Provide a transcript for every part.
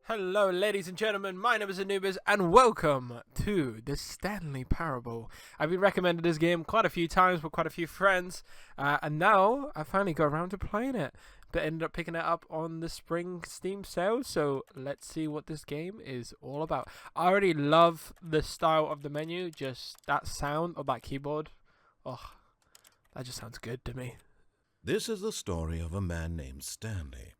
Hello, ladies and gentlemen, my name is Anubis, and welcome to the Stanley Parable. I've been recommended this game quite a few times with quite a few friends, and now I finally got around to playing it, but ended up picking it up on the spring Steam sale, so let's see what this game is all about. I already love the style of the menu, just that sound of that keyboard. Oh, that just sounds good to me. This is the story of a man named Stanley.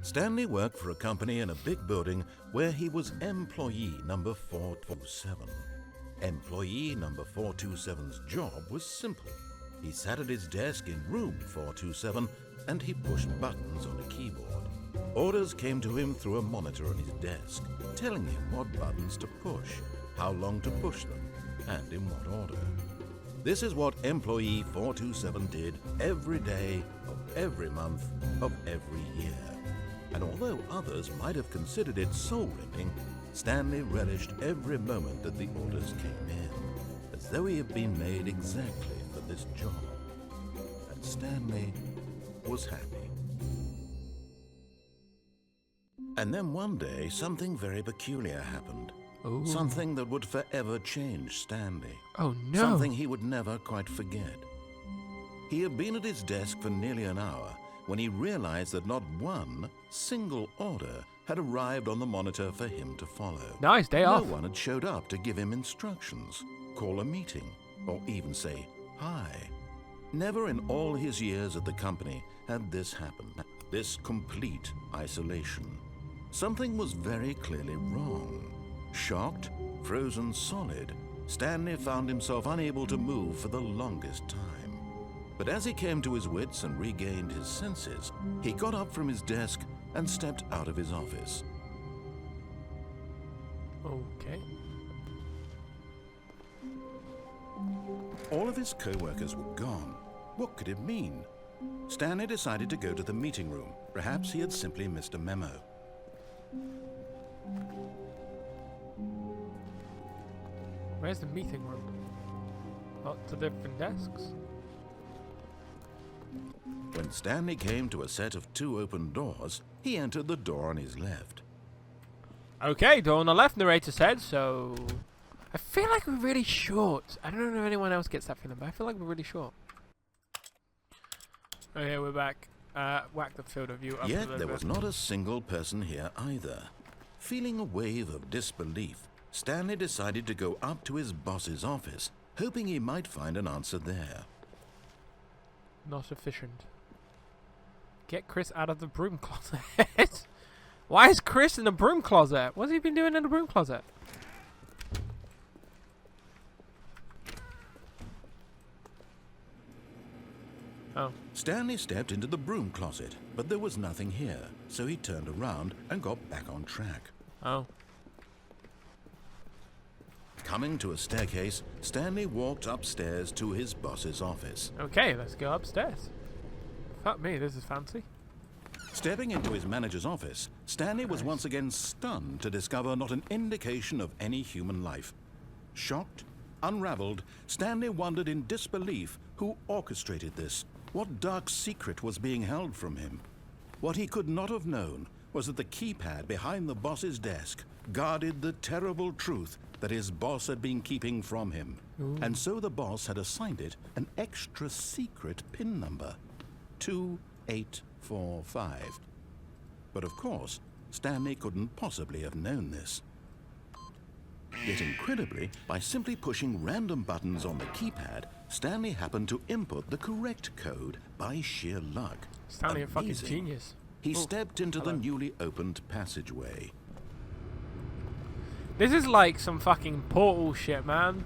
Stanley worked for a company in a big building where he was employee number 427. Employee number 427's job was simple. He sat at his desk in room 427 and he pushed buttons on a keyboard. Orders came to him through a monitor on his desk, telling him what buttons to push, how long to push them, and in what order. This is what employee 427 did every day of every month of every year. And although others might have considered it soul-rending, Stanley relished every moment that the orders came in, as though he had been made exactly for this job. And Stanley was happy. And then one day, something very peculiar happened. Ooh. Something that would forever change Stanley. Oh no! Something he would never quite forget. He had been at his desk for nearly an hour when he realized that not one single order had arrived on the monitor for him to follow. Nice day off. No one had showed up to give him instructions, call a meeting, or even say hi. Never in all his years at the company had this happened. This complete isolation. Something was very clearly wrong. Shocked, frozen solid, Stanley found himself unable to move for the longest time. But as he came to his wits and regained his senses, he got up from his desk and stepped out of his office. Okay. All of his co-workers were gone. What could it mean? Stanley decided to go to the meeting room. Perhaps he had simply missed a memo. Where's the meeting room? Lots of different desks. When Stanley came to a set of two open doors, he entered the door on his left. Okay, door on the left, narrator said, so... I feel like we're really short. I don't know if anyone else gets that feeling, but I feel like we're really short. Okay, we're back. Whack the field of view up a Yet little there bit. was not a single person here either. Feeling a wave of disbelief, Stanley decided to go up to his boss's office, hoping he might find an answer there. Not efficient. Get Chris out of the broom closet. Why is Chris in the broom closet? What's he been doing in the broom closet? Oh. Stanley stepped into the broom closet, but there was nothing here, so he turned around and got back on track. Oh. Coming to a staircase, Stanley walked upstairs to his boss's office. Okay, let's go upstairs. Fuck me, this is fancy. Stepping into his manager's office, Stanley was Nice. once again stunned to discover not an indication of any human life. Shocked, unraveled, Stanley wondered in disbelief who orchestrated this. What dark secret was being held from him? What he could not have known was that the keypad behind the boss's desk guarded the terrible truth that his boss had been keeping from him. Ooh. And so the boss had assigned it an extra secret PIN number, 2845. But of course, Stanley couldn't possibly have known this. Yet incredibly, by simply pushing random buttons on the keypad, Stanley happened to input the correct code by sheer luck. Stanley, a fucking Amazing. genius. He Oh, stepped into hello. the newly opened passageway. This is like some fucking Portal shit, man.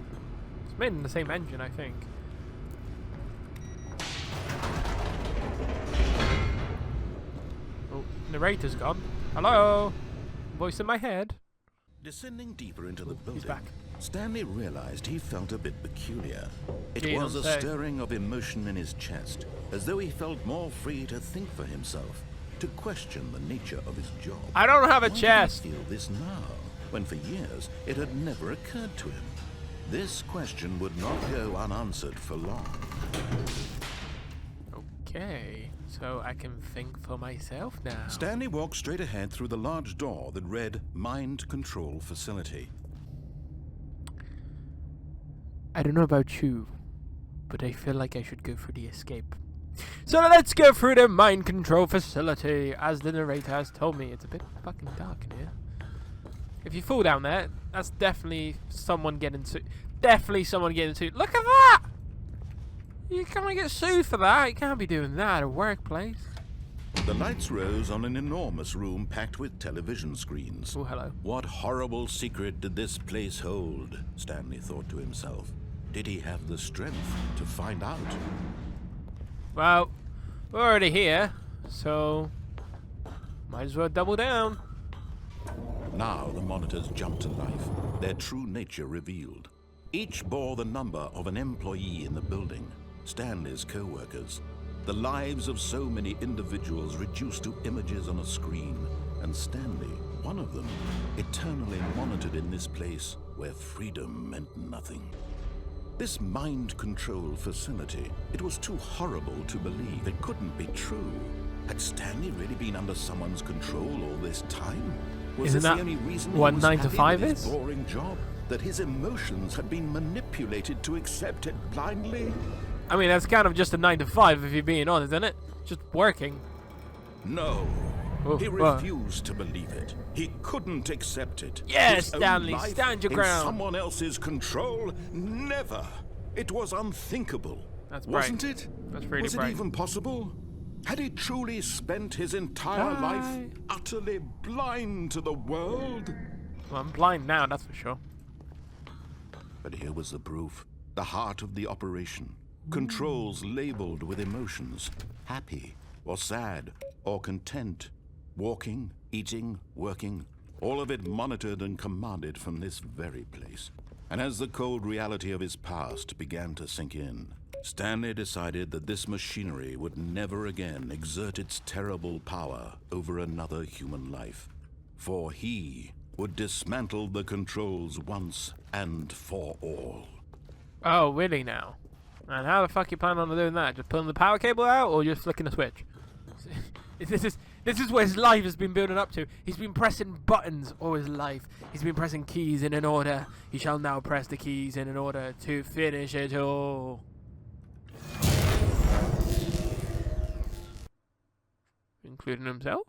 It's made in the same engine, I think. Oh, narrator's gone. Hello? Voice in my head. Descending deeper into the He's building, back. Stanley realized he felt a bit peculiar. It Yeah, was a don't say. stirring of emotion in his chest, as though he felt more free to think for himself, to question the nature of his job. I don't have a Why did chest. he feel this now, when for years it had never occurred to him? This question would not go unanswered for long. Okay. So I can think for myself now. Stanley walked straight ahead through the large door that read Mind Control Facility. I don't know about you, but I feel like I should go for the escape. So let's go through the mind control facility. As the narrator has told me, it's a bit fucking dark in here. If you fall down there, that's definitely someone getting sued. Definitely someone getting sued. Look at that! You can't get sued for that. You can't be doing that at a workplace. The lights rose on an enormous room packed with television screens. Oh, hello. What horrible secret did this place hold? Stanley thought to himself. Did he have the strength to find out? Well, we're already here, so might as well double down. Now the monitors jumped to life, their true nature revealed. Each bore the number of an employee in the building, Stanley's co-workers. The lives of so many individuals reduced to images on a screen, and Stanley, one of them, eternally monitored in this place where freedom meant nothing. This mind control facility, it was too horrible to believe. It couldn't be true. Had Stanley really been under someone's control all this time? Was Isn't this that the only reason what he was 9 to happy 5 with his is? boring job? That his emotions had been manipulated to accept it blindly? I mean, that's kind of just a 9 to 5 if you're being honest, isn't it? Just working. No. Oh, He refused to believe it. He couldn't accept it. Yes, His own Stanley, life stand your in ground. someone else's control? Never. It was unthinkable. That's bright. Wasn't it? That's pretty Was bright. it even possible? Had he truly spent his entire life utterly blind to the world? Well, I'm blind now, that's for sure. But here was the proof. The heart of the operation. Controls labeled with emotions. Happy, or sad, or content. Walking, eating, working. All of it monitored and commanded from this very place. And as the cold reality of his past began to sink in, Stanley decided that this machinery would never again exert its terrible power over another human life. For he would dismantle the controls once and for all. Oh, really now? And how the fuck you plan on doing that? Just pulling the power cable out or just flicking a switch? This is what his life has been building up to. He's been pressing buttons all his life. He's been pressing keys in an order. He shall now press the keys in an order to finish it all. Including himself?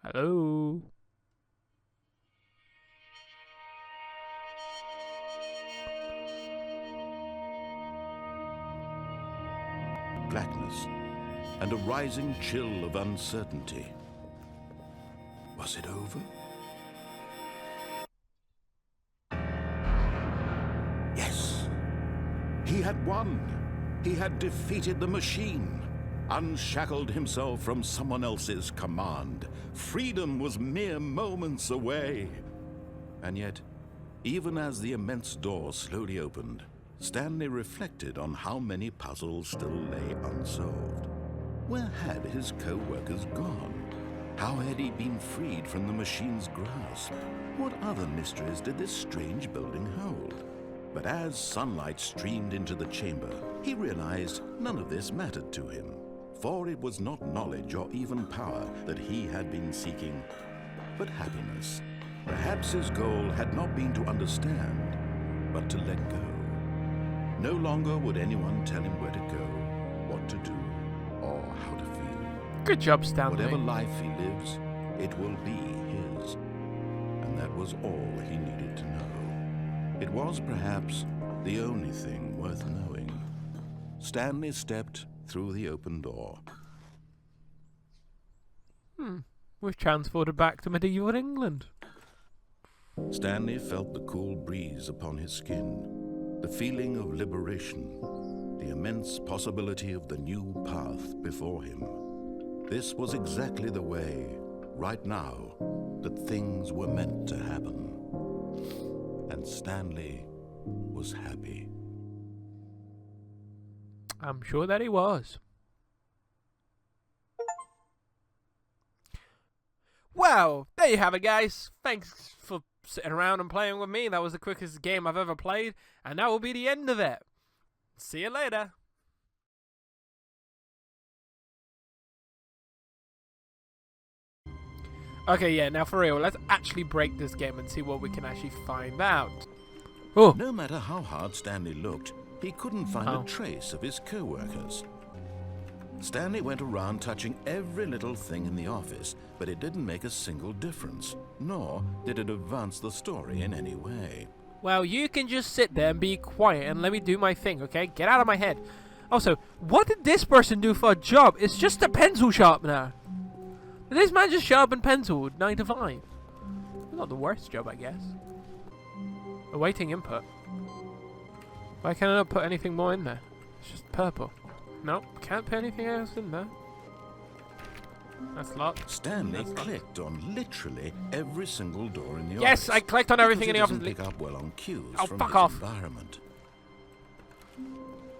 Hello? Blackness and a rising chill of uncertainty. Was it over? Yes. He had won. He had defeated the machine, unshackled himself from someone else's command. Freedom was mere moments away. And yet, even as the immense door slowly opened, Stanley reflected on how many puzzles still lay unsolved. Where had his co-workers gone? How had he been freed from the machine's grasp? What other mysteries did this strange building hold? But as sunlight streamed into the chamber, he realized none of this mattered to him, for it was not knowledge or even power that he had been seeking, but happiness. Perhaps his goal had not been to understand, but to let go. No longer would anyone tell him where to go, what to do, or how to feel. Good job, Stanley. Whatever life he lives, it will be his. And that was all he needed to know. It was perhaps the only thing worth knowing. Stanley stepped through the open door. We've transported back to medieval England. Stanley felt the cool breeze upon his skin, the feeling of liberation, the immense possibility of the new path before him. This was exactly the way, right now, that things were meant to happen. And Stanley was happy. I'm sure that he was. Well, there you have it, guys. Thanks for sitting around and playing with me. That was the quickest game I've ever played, and that will be the end of it. See you later. Okay, yeah, now for real, let's actually break this game and see what we can actually find out. Oh, No matter how hard Stanley looked, he couldn't find a trace of his co-workers. Stanley went around touching every little thing in the office, but it didn't make a single difference, nor did it advance the story in any way. well, you can just sit there and be quiet and let me do my thing, okay? Get out of my head. Also, what did this person do for a job? It's just a pencil sharpener. Did this man just sharpen pencil 9 to 5? Not the worst job, I guess. Awaiting input. Why can't I not put anything more in there? It's just purple. Nope, can't put anything else in there. That's locked. Stanley clicked on literally every single door in the office. Yes, I clicked on everything in the office. Pick up well on cues Oh, from fuck his off. environment.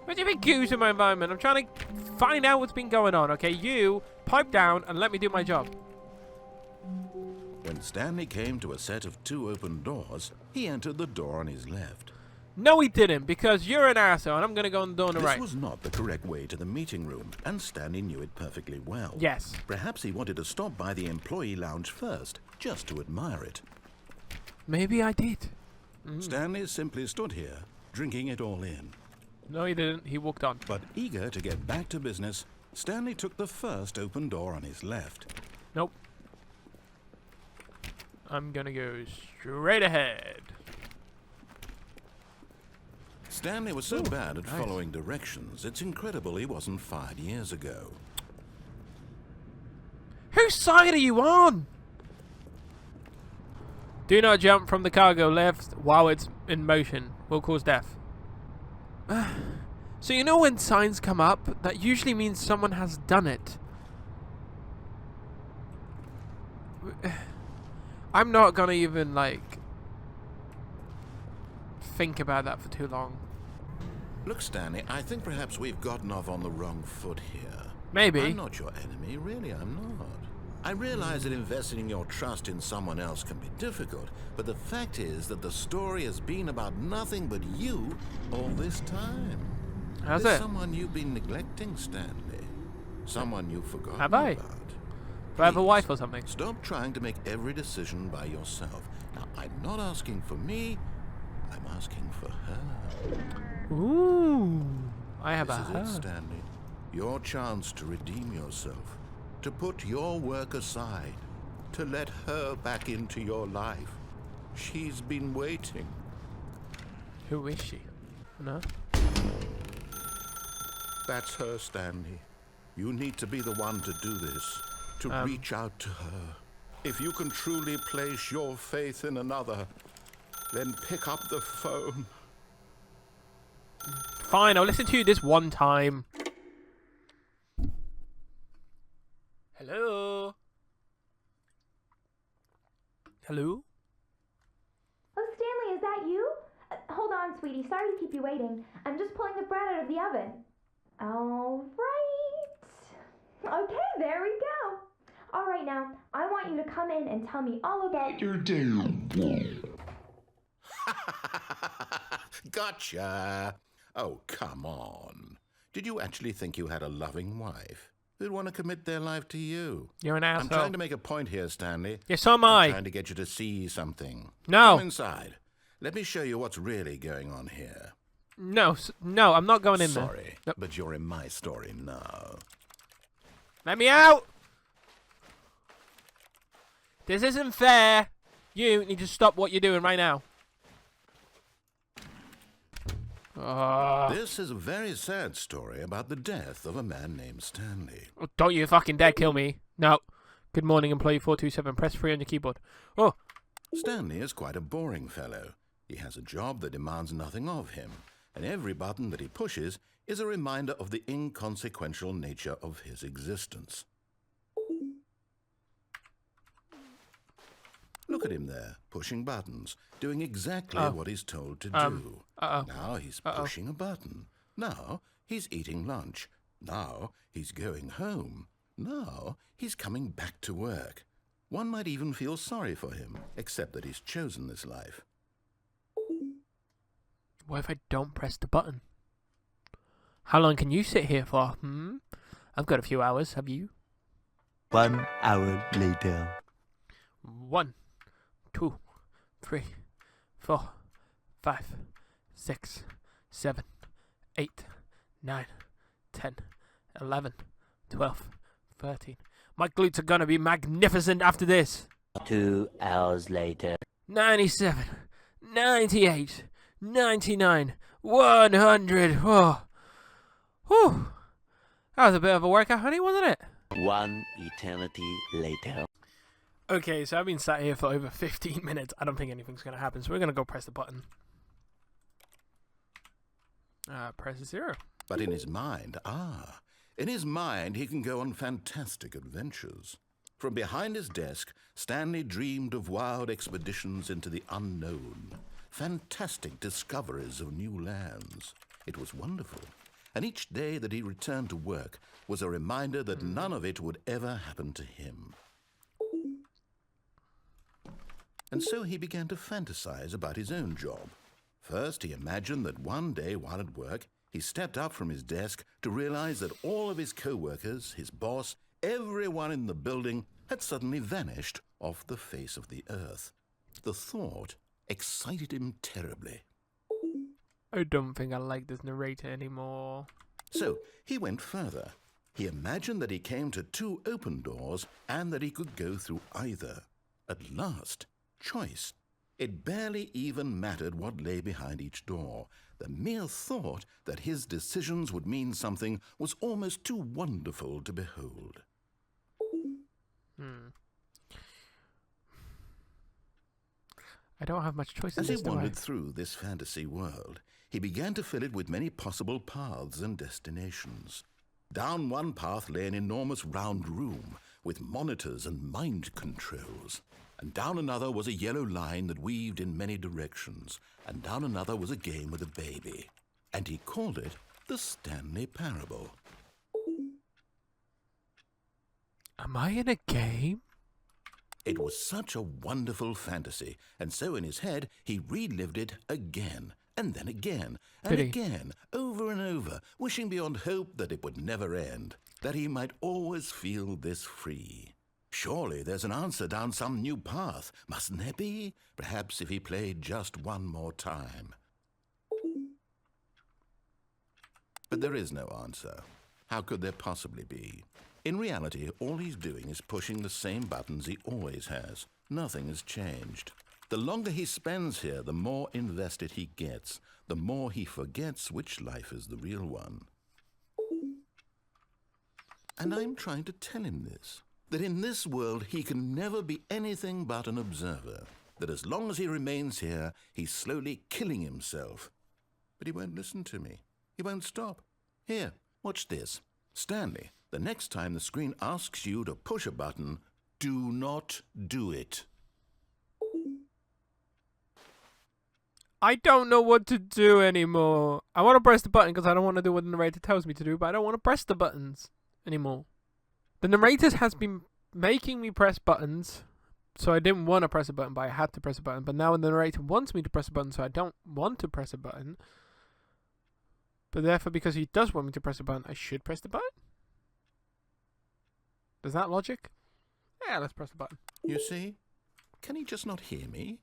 What do you mean cues in my environment? I'm trying to find out what's been going on, okay? You pipe down and let me do my job. When Stanley came to a set of 2 open doors, he entered the door on his left. No, he didn't, because you're an asshole, and I'm gonna go on the door on the This right. was not the correct way to the meeting room, and Stanley knew it perfectly well. Yes. Perhaps he wanted to stop by the employee lounge first, just to admire it. Maybe I did. Stanley simply stood here, drinking it all in. No, he didn't. He walked on. But eager to get back to business, Stanley took the first open door on his left. Nope. I'm gonna go straight ahead. Stanley was so bad at nice. following directions, it's incredible he wasn't fired years ago. Whose side are you on? Do not jump from the cargo lift while it's in motion. Will cause death. So you know when signs come up, that usually means someone has done it. I'm not gonna even, like, think about that for too long. Look, Stanley, I think perhaps we've gotten off on the wrong foot here. Maybe. I'm not your enemy, really, I'm not. I realize that investing your trust in someone else can be difficult, but the fact is that the story has been about nothing but you all this time. How's There's it? someone you've been neglecting, Stanley. Someone you've forgotten Have I? about. Do I have a Please, wife or something? Stop trying to make every decision by yourself. Now, I'm not asking for me, I'm asking for her. Ooh. I have This a is her. it, Stanley. Your chance to redeem yourself, to put your work aside, to let her back into your life. She's been waiting. Who is she? No? That's her, Stanley. You need to be the one to do this, to reach out to her. If you can truly place your faith in another, then pick up the phone. Fine, I'll listen to you this one time. Hello? Hello? Oh, Stanley, is that you? Hold on, sweetie. Sorry to keep you waiting. I'm just pulling the bread out of the oven. All right. Okay, there we go. All right, now, I want you to come in and tell me all about your day. Gotcha. Oh, come on. Did you actually think you had a loving wife who'd want to commit their life to you? You're an I'm asshole. trying to make a point here, Stanley. Yes, so am I'm I. trying to get you to see something. No. Come inside. Let me show you what's really going on here. No, no, I'm not going in there. Sorry, Nope. but you're in my story now. Let me out! This isn't fair. You need to stop what you're doing right now. This is a very sad story about the death of a man named Stanley. Don't you fucking dare kill me. No. Good morning, employee 427. Press 3 on your keyboard. Oh, Stanley is quite a boring fellow. He has a job that demands nothing of him, and every button that he pushes is a reminder of the inconsequential nature of his existence. Look at him there, pushing buttons, doing exactly what he's told to do. Now he's pushing a button. Now he's eating lunch. Now he's going home. Now he's coming back to work. One might even feel sorry for him, except that he's chosen this life. what if I don't press the button? How long can you sit here for? I've got a few hours. Have you? 1 hour later. 1, 2, 3, 4, 5, 6, 7, 8, 9, 10, 11, 12, 13. My glutes are gonna be magnificent after this. 2 hours later. 97, 98, 99, 100. Oh. Whew. That was a bit of a workout, honey, wasn't it? 1 eternity later. Okay, so I've been sat here for over 15 minutes. I don't think anything's going to happen, so we're going to go press the button. Press 0. But in his mind, he can go on fantastic adventures. From behind his desk, Stanley dreamed of wild expeditions into the unknown, fantastic discoveries of new lands. It was wonderful, and each day that he returned to work was a reminder that none of it would ever happen to him. And so he began to fantasize about his own job. First, he imagined that one day while at work, he stepped up from his desk to realize that all of his co-workers, his boss, everyone in the building had suddenly vanished off the face of the earth. The thought excited him terribly. I don't think I like this narrator anymore. So he went further. He imagined that he came to 2 open doors and that he could go through either. At last, choice. It barely even mattered what lay behind each door. The mere thought that his decisions would mean something was almost too wonderful to behold. I don't have much choice in As this, he do I? wandered through this fantasy world, he began to fill it with many possible paths and destinations. Down one path lay an enormous round room with monitors and mind controls. And down another was a yellow line that weaved in many directions. And down another was a game with a baby. And he called it the Stanley Parable. Am I in a game? It was such a wonderful fantasy, and so in his head he relived it again, and then again, and Did he? again, over and over, wishing beyond hope that it would never end, that he might always feel this free. Surely there's an answer down some new path, mustn't there be? Perhaps if he played just one more time. But there is no answer. How could there possibly be? In reality, all he's doing is pushing the same buttons he always has. Nothing has changed. The longer he spends here, the more invested he gets, the more he forgets which life is the real one. And I'm trying to tell him this, that in this world he can never be anything but an observer, that as long as he remains here, he's slowly killing himself. But he won't listen to me. He won't stop. Here, watch this. Stanley, the next time the screen asks you to push a button, do not do it. I don't know what to do anymore. I want to press the button because I don't want to do what the narrator tells me to do, but I don't want to press the buttons anymore. The narrator has been making me press buttons, so I didn't want to press a button, but I had to press a button. But now the narrator wants me to press a button, so I don't want to press a button. But therefore, because he does want me to press a button, I should press the button? Is that logic? Yeah, let's press the button. You see? Can he just not hear me?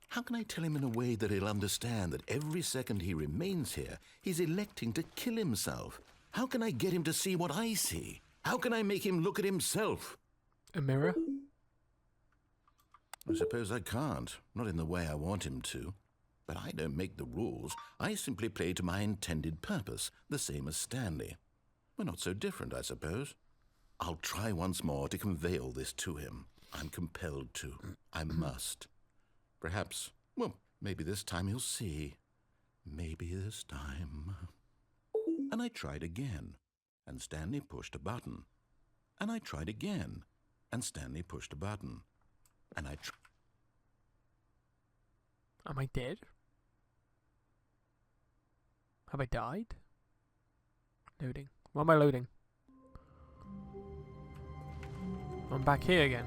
How can I tell him in a way that he'll understand that every second he remains here, he's electing to kill himself? How can I get him to see what I see? How can I make him look at himself? A mirror? I suppose I can't, not in the way I want him to. But I don't make the rules. I simply play to my intended purpose, the same as Stanley. We're not so different, I suppose. I'll try once more to convey all this to him. I'm compelled to. I must. Perhaps, well, maybe this time he'll see. Maybe this time. And I tried again, and Stanley pushed a button. And I tried again, and Stanley pushed a button. And Am I dead? Have I died? Loading. What am I loading? I'm back here again.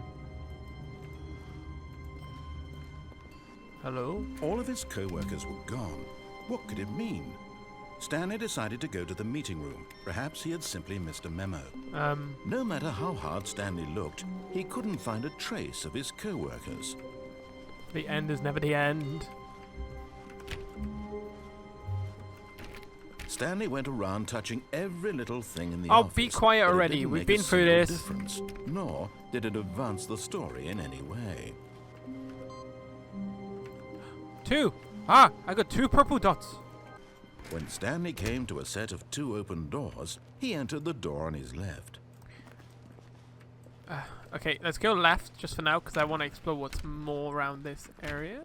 Hello? All of his co-workers were gone. What could it mean? Stanley decided to go to the meeting room. Perhaps he had simply missed a memo. No matter how hard Stanley looked, he couldn't find a trace of his co-workers. The end is never the end. Stanley went around touching every little thing in the Oh, office. be quiet but it already. didn't We've make been a through single this. difference, nor did it advance the story in any way. 2. Ah, I got 2 purple dots. When Stanley came to a set of 2 open doors, he entered the door on his left. Okay, let's go left just for now because I want to explore what's more around this area.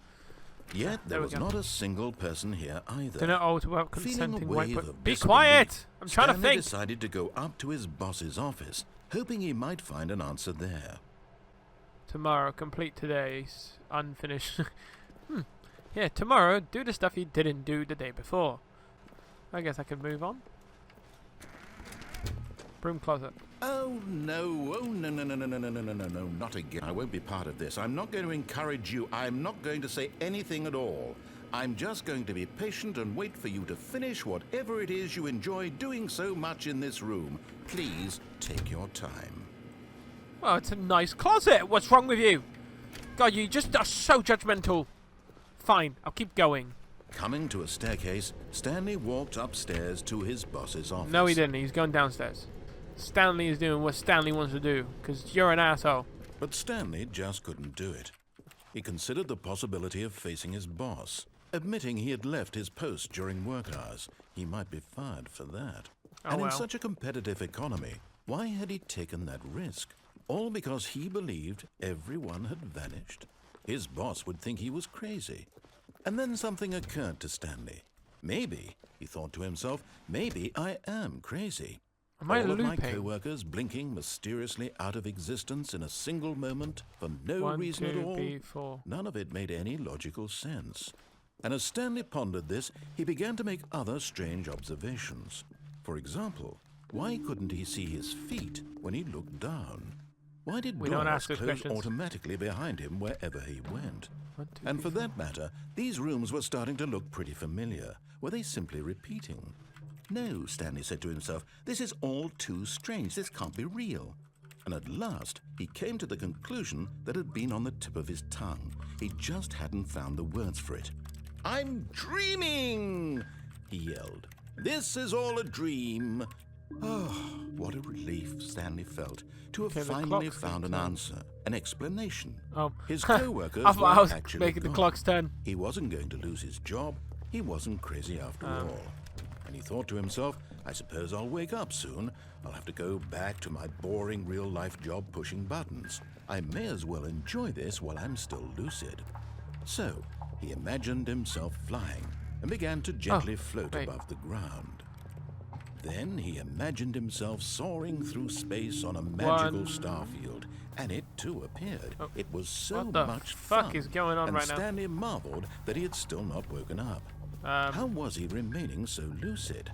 Yet there there we was go. not a single person here either. Do not alter without Feeling a consenting white. wave of Be disbelief, quiet! I'm trying to Stanley think. decided to go up to his boss's office, hoping he might find an answer there. Tomorrow, complete today's unfinished. Yeah, tomorrow, do the stuff you didn't do the day before. I guess I could move on. Broom closet. Oh no, no, not again. I won't be part of this. I'm not going to encourage you. I'm not going to say anything at all. I'm just going to be patient and wait for you to finish whatever it is you enjoy doing so much in this room. Please take your time. Oh, it's a nice closet. What's wrong with you? God, you just are so judgmental. Fine, I'll keep going. Coming to a staircase, Stanley walked upstairs to his boss's office. No, he didn't. He's going downstairs. Stanley is doing what Stanley wants to do, because you're an asshole. But Stanley just couldn't do it. He considered the possibility of facing his boss. Admitting he had left his post during work hours, he might be fired for that. Oh, And in well. such a competitive economy, why had he taken that risk? All because he believed everyone had vanished? His boss would think he was crazy. And then something occurred to Stanley. Maybe, he thought to himself, maybe I am crazy. Am I All of my looping? co-workers blinking mysteriously out of existence in a single moment for no 1, reason 2, at all. 3, 4. None of it made any logical sense. And as Stanley pondered this, he began to make other strange observations. For example, why couldn't he see his feet when he looked down? Why did We don't doors ask those close questions. automatically behind him wherever he went? 1, 2, And 3, for that matter, these rooms were starting to look pretty familiar. Were they simply repeating? No, Stanley said to himself, this is all too strange. This can't be real. And at last, he came to the conclusion that had been on the tip of his tongue. He just hadn't found the words for it. I'm dreaming, he yelled. This is all a dream. Oh, what a relief Stanley felt to have Okay, the finally clock's found an ticking. answer, an explanation. Oh. His co-workers I thought I were was actually making the gone. clocks turn. He wasn't going to lose his job. He wasn't crazy after all. And he thought to himself, I suppose I'll wake up soon. I'll have to go back to my boring real-life job pushing buttons. I may as well enjoy this while I'm still lucid. So, he imagined himself flying and began to gently float wait. above the ground. Then he imagined himself soaring through space on a magical 1. starfield, and it too appeared. Oh, It was so what the much fuck fun. is going on and right now? Stanley marveled that he had still not woken up. How was he remaining so lucid?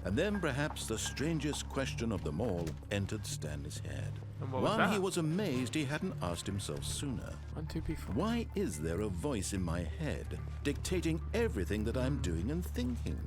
And then perhaps the strangest question of them all entered Stanley's head. And what was One that? he was amazed he hadn't asked himself sooner. 1, 2, 3, 4. Why is there a voice in my head dictating everything that I'm doing and thinking?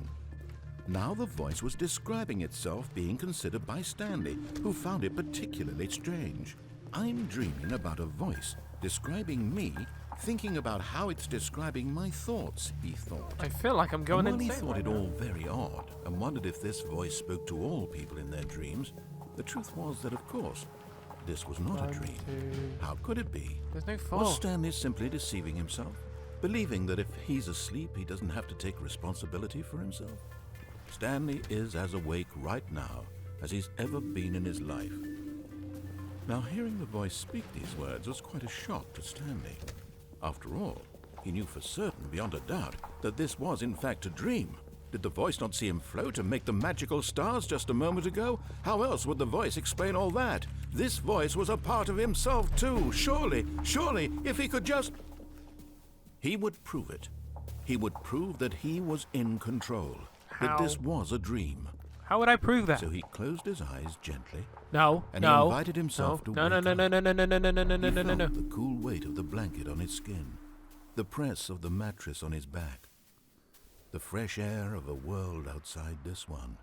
Now the voice was describing itself being considered by Stanley, who found it particularly strange. I'm dreaming about a voice describing me, thinking about how it's describing my thoughts, he thought. I feel like I'm going And while he insane thought right it now. all very odd and wondered if this voice spoke to all people in their dreams, the truth was that, of course, this was not a 1, dream. 2. How could it be? There's no 4. Was Stanley simply deceiving himself, believing that if he's asleep, he doesn't have to take responsibility for himself? Stanley is as awake right now as he's ever been in his life. Now, hearing the voice speak these words was quite a shock to Stanley. After all, he knew for certain, beyond a doubt, that this was in fact a dream. Did the voice not see him float and make the magical stars just a moment ago? How else would the voice explain all that? This voice was a part of himself too. Surely, if he could just... He would prove it. He would prove that he was in control. How? That this was a dream. How would I prove that? So he closed his eyes gently. No, And he no. invited himself to no, no, wake no, up. no, no, no, no, no, no, no, no, He no, no, no. felt the cool weight of the blanket on his skin, the press of the mattress on his back. the fresh air of a world outside this one.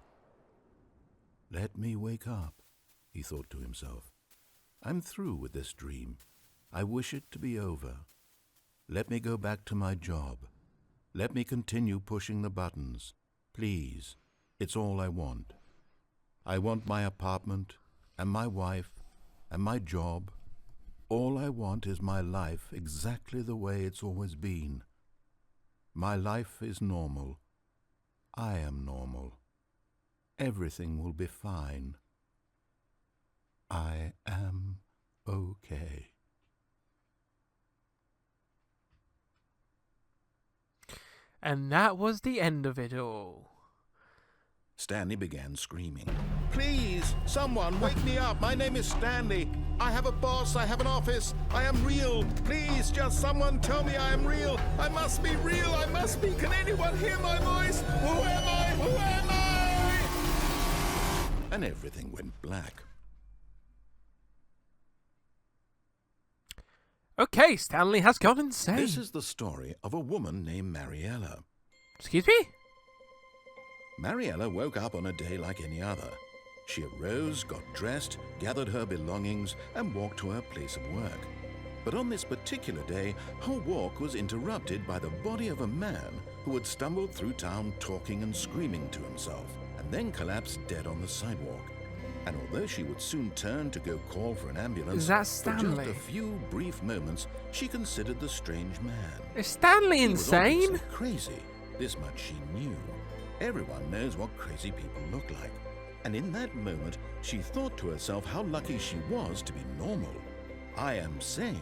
Let me wake up, he thought to himself. I'm through with this dream. I wish it to be over. Let me go back to my job. Let me continue pushing the buttons. Please, it's all I want. I want my apartment, and my wife, and my job. All I want is my life exactly the way it's always been. My life is normal. I am normal. Everything will be fine. I am okay. And that was the end of it all. Stanley began screaming. Please, someone, wake me up. My name is Stanley. I have a boss. I have an office. I am real. Please, just someone tell me I am real. I must be real. I must be. Can anyone hear my voice? Who am I? Who am I? And everything went black. Okay, Stanley has gone insane. This is the story of a woman named Mariella. Excuse me? Mariella woke up on a day like any other. She arose, got dressed, gathered her belongings, and walked to her place of work. But on this particular day, her walk was interrupted by the body of a man who had stumbled through town talking and screaming to himself, and then collapsed dead on the sidewalk. And although she would soon turn to go call for an ambulance, Is that for Stanley? just a few brief moments, she considered the strange man. Is Stanley He was insane? obviously crazy. This much she knew. Everyone knows what crazy people look like. And in that moment, she thought to herself how lucky she was to be normal. I am sane.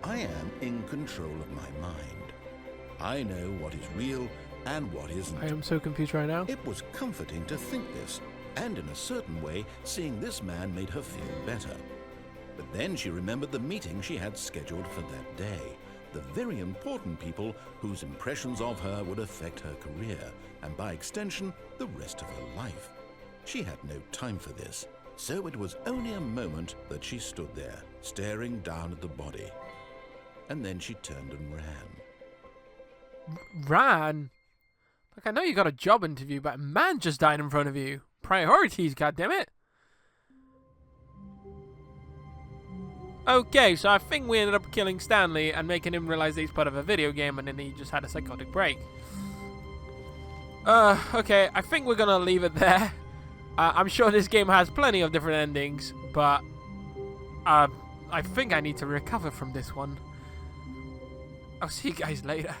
I am in control of my mind. I know what is real and what isn't. I am so confused right now. It was comforting to think this, and in a certain way, seeing this man made her feel better. But then she remembered the meeting she had scheduled for that day. The very important people whose impressions of her would affect her career, and by extension, the rest of her life. She had no time for this, so it was only a moment that she stood there, staring down at the body. And then she turned and ran. Ran? Like, I know you got a job interview, but a man just died in front of you. Priorities, goddammit. Okay, so I think we ended up killing Stanley and making him realize that he's part of a video game, and then he just had a psychotic break. Okay, I think we're gonna leave it there. I'm sure this game has plenty of different endings, but I think I need to recover from this one. I'll see you guys later.